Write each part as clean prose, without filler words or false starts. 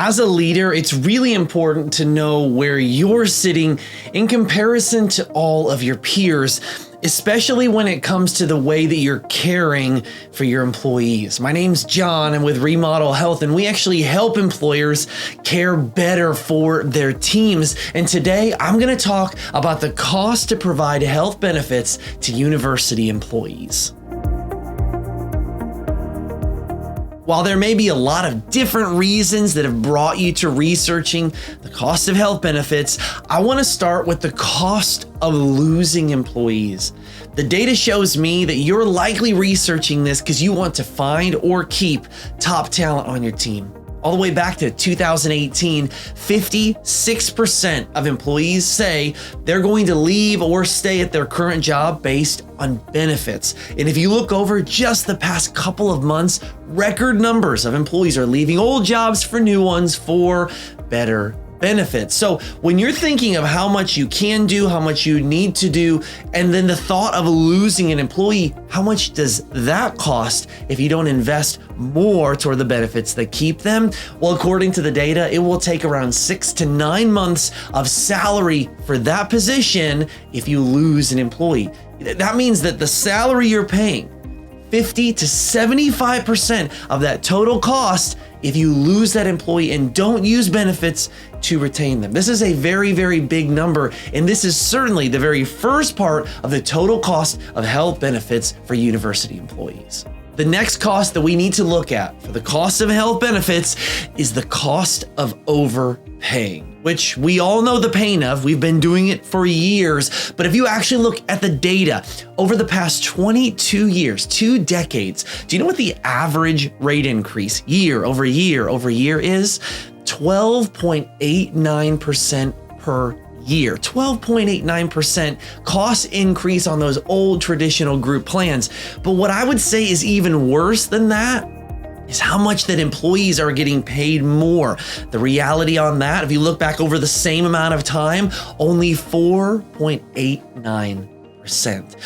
As a leader, it's really important to know where you're sitting in comparison to all of your peers, especially when it comes to the way that you're caring for your employees. My name's John. I'm with Remodel Health, and we actually help employers care better for their teams. And today I'm going to talk about the cost to provide health benefits to university employees. While there may be a lot of different reasons that have brought you to researching the cost of health benefits, I want to start with the cost of losing employees. The data shows me that you're likely researching this because you want to find or keep top talent on your team. All the way back to 2018, 56% of employees say they're going to leave or stay at their current job based on benefits. And if you look over just the past couple of months, record numbers of employees are leaving old jobs for new ones for better benefits. So when you're thinking of how much you can do, how much you need to do, and then the thought of losing an employee, how much does that cost if you don't invest more toward the benefits that keep them? Well, according to the data, it will take around 6 to 9 months of salary for that position if you lose an employee. That means that the salary you're paying, 50 to 75% of that total cost if you lose that employee and don't use benefits to retain them. This is a very, very big number, and this is certainly the very first part of the total cost of health benefits for university employees. The next cost that we need to look at for the cost of health benefits is the cost of overpaying, which we all know the pain of. We've been doing it for years. But if you actually look at the data over the past 22 years, 2 decades, do you know what the average rate increase year over year over year is? 12.89% per year. 12.89% cost increase on those old traditional group plans. But what I would say is even worse than that is how much that employees are getting paid more. The reality on that, if you look back over the same amount of time, only 4.89%.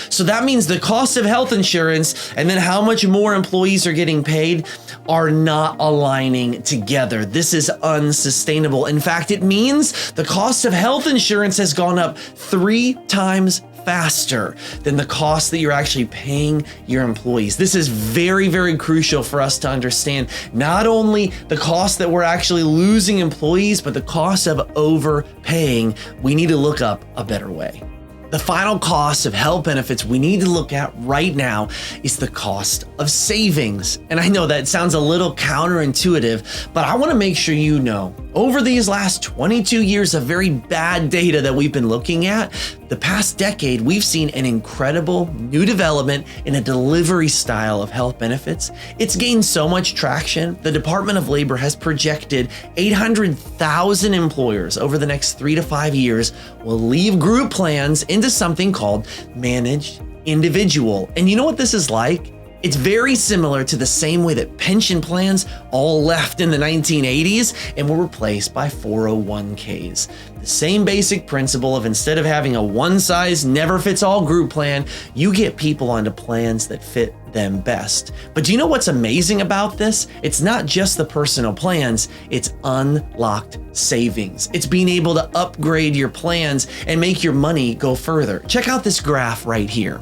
So that means the cost of health insurance and then how much more employees are getting paid are not aligning together. This is unsustainable. In fact, it means the cost of health insurance has gone up 3 times faster than the cost that you're actually paying your employees. This is very, very crucial for us to understand not only the cost that we're actually losing employees, but the cost of overpaying. We need to look up a better way. The final cost of health benefits we need to look at right now is the cost of savings. And I know that sounds a little counterintuitive, but I want to make sure you know, over these last 22 years of very bad data that we've been looking at, the past decade, we've seen an incredible new development in a delivery style of health benefits. It's gained so much traction. The Department of Labor has projected 800,000 employers over the next 3 to 5 years will leave group plans into something called managed individual. And you know what this is like? It's very similar to the same way that pension plans all left in the 1980s and were replaced by 401ks. The same basic principle of instead of having a one-size-never-fits-all group plan, you get people onto plans that fit them best. But do you know what's amazing about this? It's not just the personal plans, it's unlocked savings. It's being able to upgrade your plans and make your money go further. Check out this graph right here.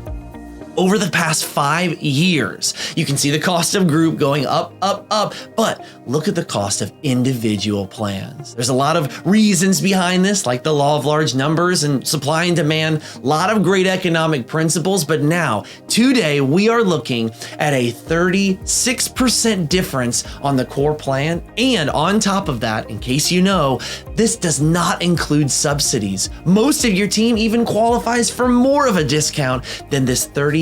Over the past 5 years, you can see the cost of group going up, but look at the cost of individual plans. There's a lot of reasons behind this, like the law of large numbers and supply and demand, a lot of great economic principles, but now, today, we are looking at a 36% difference on the core plan, and on top of that, in case you know, this does not include subsidies. Most of your team even qualifies for more of a discount than this 36%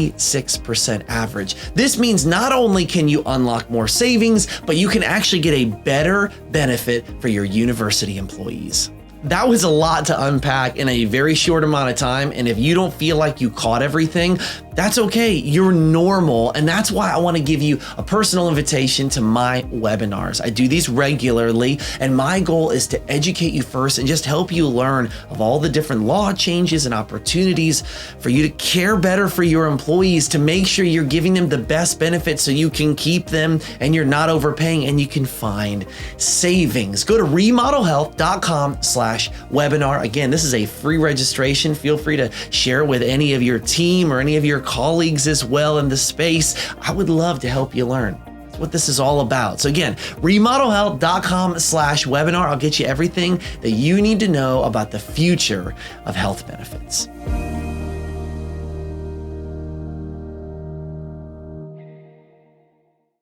average. This means not only can you unlock more savings, but you can actually get a better benefit for your university employees. That was a lot to unpack in a very short amount of time. And if you don't feel like you caught everything, that's okay. You're normal. And that's why I want to give you a personal invitation to my webinars. I do these regularly, and my goal is to educate you first and just help you learn of all the different law changes and opportunities for you to care better for your employees, to make sure you're giving them the best benefits so you can keep them and you're not overpaying and you can find savings. Go to remodelhealth.com/webinar. Again, this is a free registration. Feel free to share it with any of your team or any of your colleagues as well in the space. I would love to help you learn what this is all about. So again, remodelhealth.com/webinar. I'll get you everything that you need to know about the future of health benefits.